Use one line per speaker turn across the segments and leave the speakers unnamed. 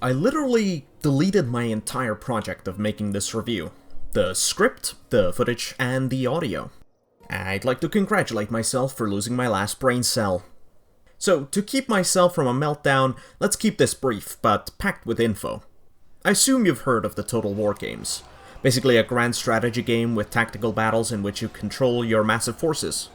I literally deleted my entire project of making this review. The script, the footage, and the audio. I'd like to congratulate myself for losing my last brain cell. So, to keep myself from a meltdown, let's keep this brief, but packed with info. I assume you've heard of the Total War games. Basically a grand strategy game with tactical battles in which you control your massive forces.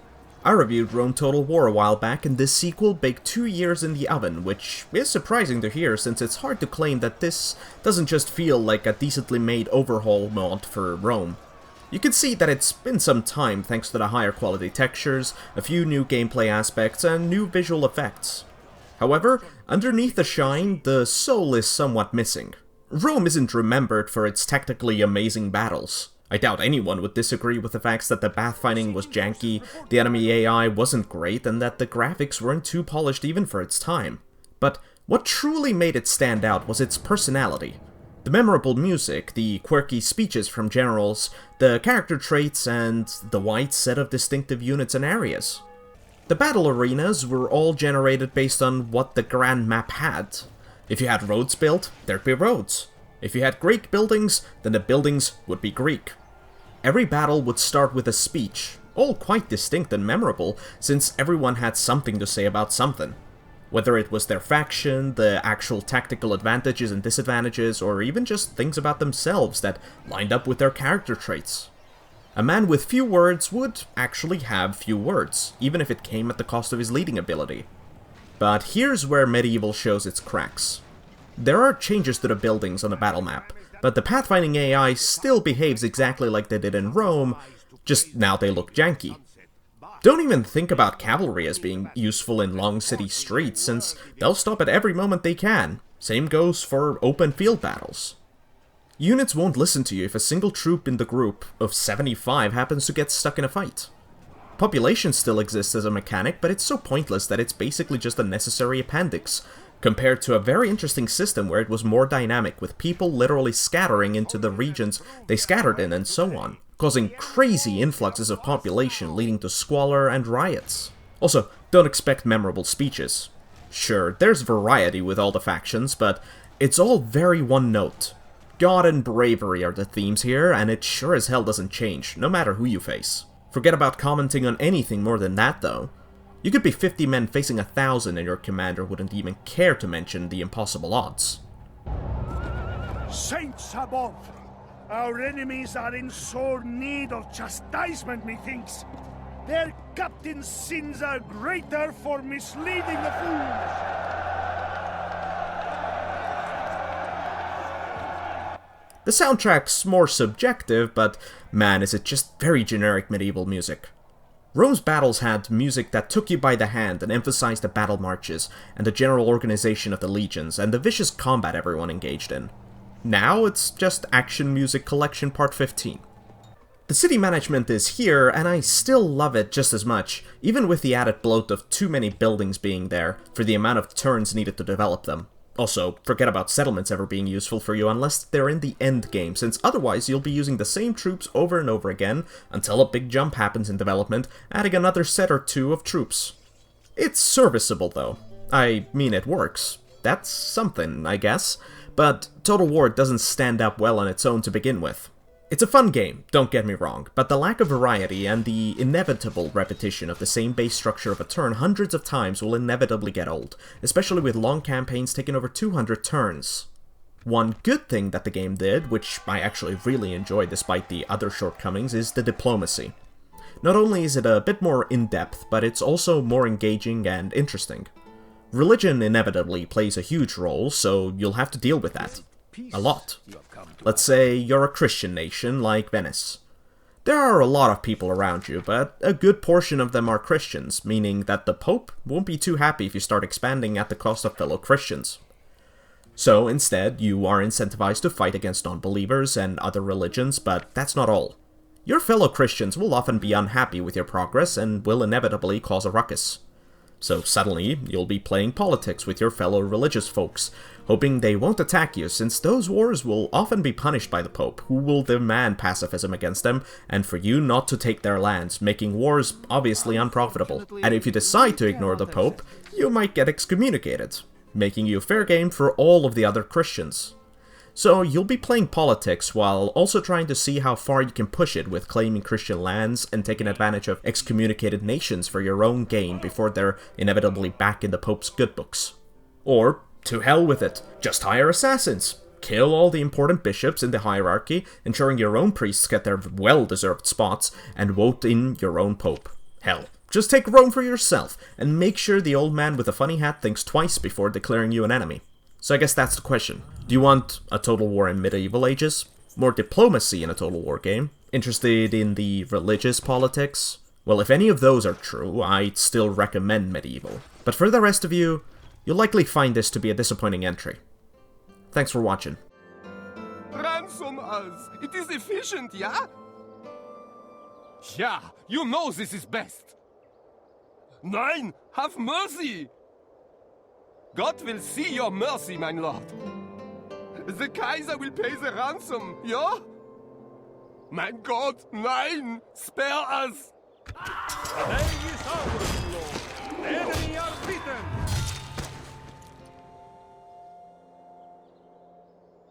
I reviewed Rome Total War a while back, and this sequel baked 2 years in the oven, which is surprising to hear since it's hard to claim that this doesn't just feel like a decently made overhaul mod for Rome. You can see that it's been some time thanks to the higher quality textures, a few new gameplay aspects, and new visual effects. However, underneath the shine, the soul is somewhat missing. Rome isn't remembered for its technically amazing battles. I doubt anyone would disagree with the facts that the pathfinding was janky, the enemy AI wasn't great, and that the graphics weren't too polished even for its time. But what truly made it stand out was its personality. The memorable music, the quirky speeches from generals, the character traits, and the wide set of distinctive units and areas. The battle arenas were all generated based on what the grand map had. If you had roads built, there'd be roads. If you had Greek buildings, then the buildings would be Greek. Every battle would start with a speech, all quite distinct and memorable, since everyone had something to say about something. Whether it was their faction, the actual tactical advantages and disadvantages, or even just things about themselves that lined up with their character traits. A man with few words would actually have few words, even if it came at the cost of his leading ability. But here's where Medieval shows its cracks. There are changes to the buildings on the battle map, but the pathfinding AI still behaves exactly like they did in Rome, just now they look janky. Don't even think about cavalry as being useful in long city streets, since they'll stop at every moment they can. Same goes for open field battles. Units won't listen to you if a single troop in the group of 75 happens to get stuck in a fight. Population still exists as a mechanic, but it's so pointless that it's basically just a necessary appendix, compared to a very interesting system where it was more dynamic, with people literally scattering into the regions they scattered in and so on, causing crazy influxes of population leading to squalor and riots. Also, don't expect memorable speeches. Sure, there's variety with all the factions, but it's all very one note. God and bravery are the themes here, and it sure as hell doesn't change, no matter who you face. Forget about commenting on anything more than that, though. You could be 50 men facing 1,000 and your commander wouldn't even care to mention the impossible odds.
Saints above! Our enemies are in sore need of chastisement, methinks. Their captain's sins are greater for misleading the fools.
The soundtrack's more subjective, but man, is it just very generic medieval music. Rome's battles had music that took you by the hand and emphasized the battle marches, and the general organization of the legions, and the vicious combat everyone engaged in. Now it's just Action Music Collection Part 15. The city management is here, and I still love it just as much, even with the added bloat of too many buildings being there for the amount of turns needed to develop them. Also, forget about settlements ever being useful for you unless they're in the end game, since otherwise you'll be using the same troops over and over again until a big jump happens in development, adding another set or two of troops. It's serviceable though. I mean, it works. That's something, I guess. But Total War doesn't stand up well on its own to begin with. It's a fun game, don't get me wrong, but the lack of variety and the inevitable repetition of the same base structure of a turn hundreds of times will inevitably get old, especially with long campaigns taking over 200 turns. One good thing that the game did, which I actually really enjoyed despite the other shortcomings, is the diplomacy. Not only is it a bit more in-depth, but it's also more engaging and interesting. Religion inevitably plays a huge role, so you'll have to deal with that. A lot. Let's say you're a Christian nation like Venice. There are a lot of people around you, but a good portion of them are Christians, meaning that the Pope won't be too happy if you start expanding at the cost of fellow Christians. So instead, you are incentivized to fight against non-believers and other religions, but that's not all. Your fellow Christians will often be unhappy with your progress and will inevitably cause a ruckus. So suddenly, you'll be playing politics with your fellow religious folks, hoping they won't attack you, since those wars will often be punished by the Pope, who will demand pacifism against them, and for you not to take their lands, making wars obviously unprofitable. And if you decide to ignore the Pope, you might get excommunicated. making you fair game for all of the other Christians. So you'll be playing politics while also trying to see how far you can push it with claiming Christian lands and taking advantage of excommunicated nations for your own gain before they're inevitably back in the Pope's good books. Or, to hell with it, just hire assassins. Kill all the important bishops in the hierarchy, ensuring your own priests get their well-deserved spots, and vote in your own Pope. Hell, just take Rome for yourself, and make sure the old man with the funny hat thinks twice before declaring you an enemy. So I guess that's the question. Do you want a total war in medieval ages? More diplomacy in a total war game? Interested in the religious politics? Well, if any of those are true, I'd still recommend medieval. But for the rest of you, you'll likely find this to be a disappointing entry. Thanks for watching.
Ransom us! It is efficient, yeah? Yeah, you know this is best. Nein, have mercy! God will see your mercy, mein Lord. The Kaiser will pay the ransom, ja? Mein Gott, nein! Spare us!
The day is ours, Lord. The enemy are beaten!